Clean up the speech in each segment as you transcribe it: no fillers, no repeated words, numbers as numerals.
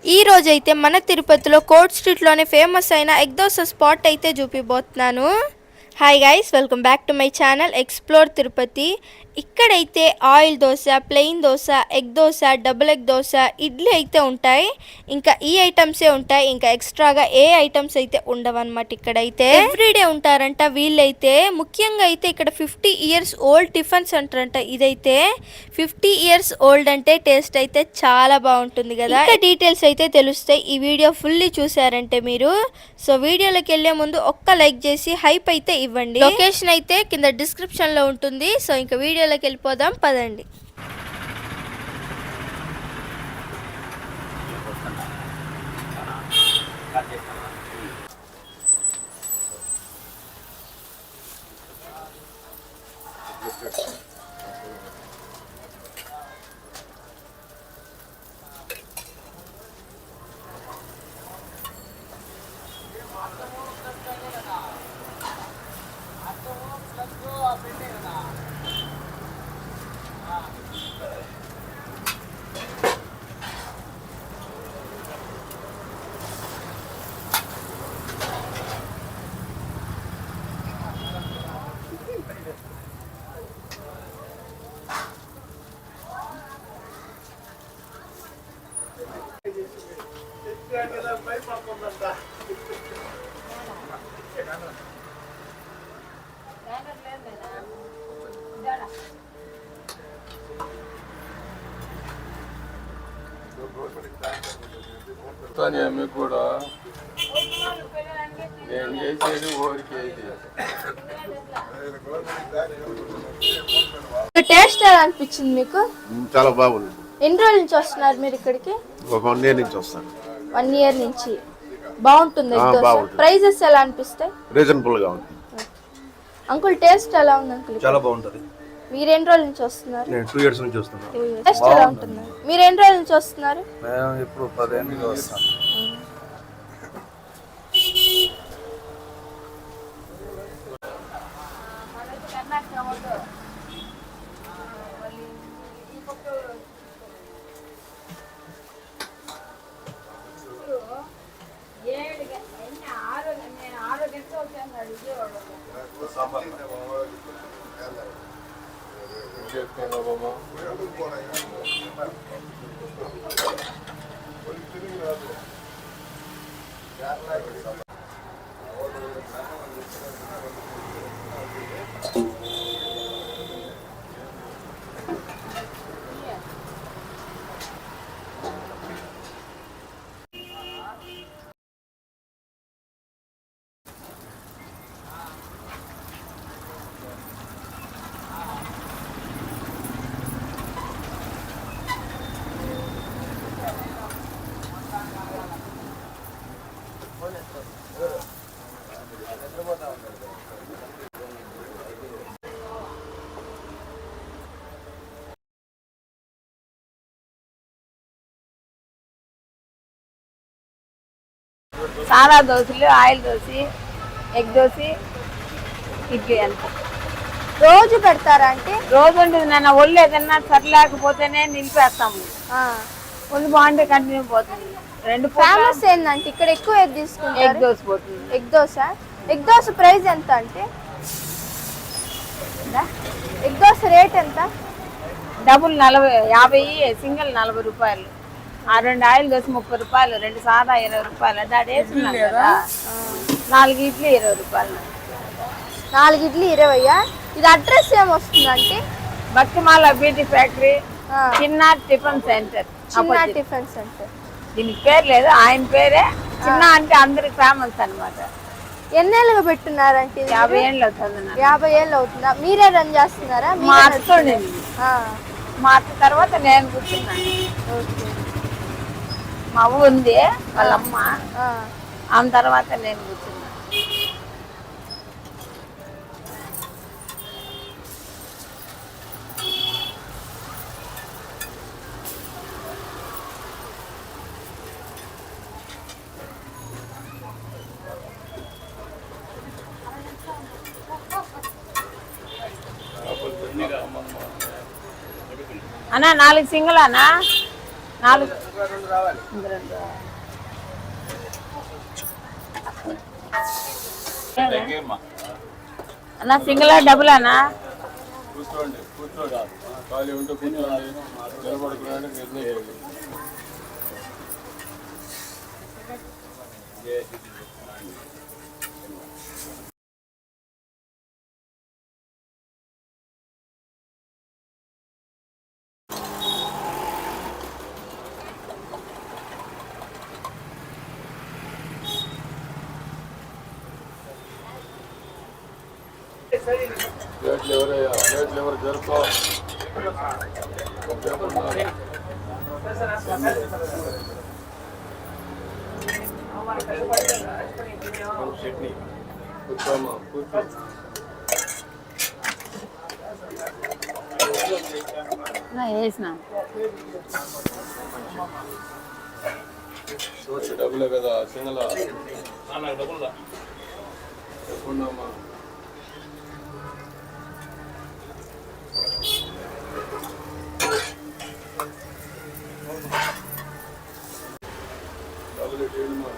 ఈ రోజైతే మన తిరుపతిలో కోర్ట్ స్ట్రీట్లోనే ఫేమస్ అయిన ఎగ్ దోస స్పాట్ అయితే చూపిపోతున్నాను. Hi guys, welcome back to my channel explore Tirupati. ఇక్కడైతే oil dosa, plain dosa, egg dosa, double egg dosa, idli అయితే ఉంటాయి. ఇంకా ఈ ఐటమ్సే ఉంటాయి, ఇంకా ఎక్స్ట్రాగా ఏ ఐటమ్స్ అయితే ఉండవన్నమాట. ఇక్కడైతే ఎవ్రీడే ఉంటారంట వీళ్ళైతే. ముఖ్యంగా అయితే ఇక్కడ 50 ఇయర్స్ ఓల్డ్ టిఫిన్ సెంటర్ అంట. ఇదైతే 50 ఇయర్స్ ఓల్డ్ అంటే టేస్ట్ అయితే చాలా బాగుంటుంది కదా. ఇంకా డీటెయిల్స్ అయితే తెలుస్తాయి ఈ వీడియో ఫుల్లీ చూసారంటే మీరు. సో వీడియోలోకి వెళ్ళే ముందు ఒక్క లైక్ చేసి హైప్ అయితే ఇవ్వండి. లొకేషన్ అయితే కింద డిస్క్రిప్షన్ లో ఉంటుంది. సో ఇంకా వీడియోలోకి వెళ్ళిపోదాం పదండి. మీకు కూడా నేను చేసేది ఊరికే. టేస్ట్ ఎలా అనిపించింది మీకు? చాలా బాగుంది. ఎన్ని రోజుల నుంచి వస్తున్నారు మీరు ఇక్కడికి? ఒక 1 ఇయర్ నుంచి వస్తాను. 1 ఇయర్ నుంచి. బాగుంటుంది. ప్రైజెస్ ఎలా అనిపిస్తాయి? రీజనబుల్ గా ఉంది. అంకుల్ టేస్ట్ ఎలా ఉంది అంకుల్? చాలా బాగుంటది. మీరు ఎన్ని రోజుల నుంచి వస్తున్నారు? నేను 2 ఇయర్స్ నుంచి వస్తున్నాను. టేస్ట్ ఎలా ఉంటుంది? మీరు ఎన్ని రోజుల నుంచి వస్తున్నారు? నేను ఇప్పుడు 10 ఏళ్ళ నుంచి వస్తాను. సాదా దోశలు, ఆయిల్ దోశ, ఎగ్ దోశ, ఇడ్లీ అంత రోజు పెడతారా అంటే? రోజు ఉంటుంది. నన్ను ఒళ్ళు ఏదన్నా సరిలేకపోతేనే నిలిపేస్తాము. ఒళ్ళు బాగుంటే కంటిన్యూ పోతుంది. 2 ఫేమస్ ఏంటంటే ఇక్కడ ఎక్కువ ఎగ్ తీసుకుంటారు. ఎగ్ దోశ పోతుంది. ఎగ్ దోశ ప్రైస్ ఎంత అంటే? ఎగ్ దోశ రేట్ ఎంత? డబుల్ 50, సింగిల్ 40 రూపాయలు. 2 ఆయిల్ దోశ 30 రూపాయలు, 2 సాదా 20 రూపాయలు. దాడి వేసుకున్నాం కదా. 4 ఇడ్లీ 20 రూపాయలు. 4 ఇడ్లీ 20. ఇది అడ్రస్ ఏమొస్తుందంటే? భక్తిమాల బ్యూటీ ఫ్యాక్టరీ, చిన్న టిఫిన్ సెంటర్. Tiffin centre. దీనికి పేరు లేదు, ఆయన పేరే. చిన్న అంటే అందరికి ఫేమస్ అనమాట. ఎన్నేళ్ళుగా పెట్టున్నారంటే? 50 ఏళ్ళు అవుతుంది. 50 ఏళ్ళు అవుతుందా? మీరే రన్ చేస్తున్నారా? మా అత్త మా అత్త తర్వాత నేను కూర్చున్నాను. మా అవ్వ ఉంది, వాళ్ళమ్మ. ఆమె తర్వాత నేను కూర్చున్నాను. అన్నా 4 సింగిల్ అన్నా 4 రెండు అన్న సింగిల్ డబుల్ అన్నా కూర్చోండి ఖాళీ ఉంటే కూర్చోండి నిలబడుకున్నాడు నిర్ణయం ప్లేట్లు ఎవరయ్యా ప్లేట్లు ఎవరు జరుపుకో కూర్చోమ్మా కూర్చో వేసిన డబ్బులే కదా సింగలా చెప్పండమ్మా డబ్బులు చేయడమ్మా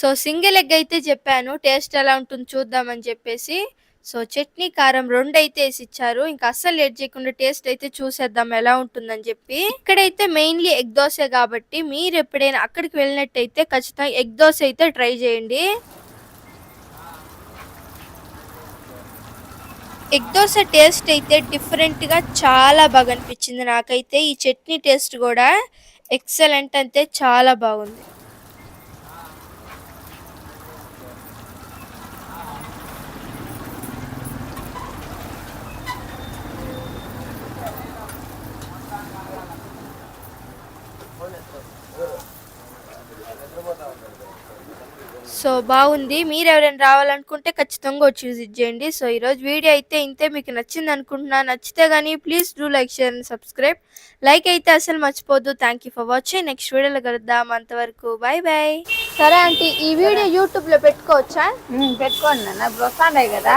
సో సింగిల్ ఎగ్ అయితే చెప్పాను, టేస్ట్ ఎలా ఉంటుంది చూద్దామని చెప్పేసి. సో చట్నీ కారం రెండు అయితే వేసి ఇచ్చారు. ఇంకా అస్సలు లేట్ చేయకుండా టేస్ట్ అయితే చూసేద్దాం ఎలా ఉంటుందని చెప్పి. ఇక్కడైతే మెయిన్లీ ఎగ్ దోశ కాబట్టి మీరు ఎప్పుడైనా అక్కడికి వెళ్ళినట్టయితే ఖచ్చితంగా ఎగ్ దోశ అయితే ట్రై చేయండి. ఎగ్ దోశ టేస్ట్ అయితే డిఫరెంట్గా చాలా బాగా అనిపించింది నాకైతే. ఈ చట్నీ టేస్ట్ కూడా ఎక్సలెంట్, అంతే చాలా బాగుంది. సో బాగుంది. మీరు ఎవరైనా రావాలనుకుంటే ఖచ్చితంగా వచ్చి విజిట్ చేయండి. సో ఈరోజు వీడియో అయితే ఇంతే. మీకు నచ్చింది అనుకుంటున్నా. నచ్చితే కానీ please do like, share and subscribe. Like అయితే అసలు మర్చిపోద్దు. Thank you for watching. Next వీడియోలో కలుద్దాం. అంతవరకు బాయ్ బాయ్. సరే ఆంటీ, ఈ వీడియో యూట్యూబ్లో పెట్టుకోవచ్చా? పెట్టుకోండి అన్న, ఇప్పుడు వస్తాండాయి కదా.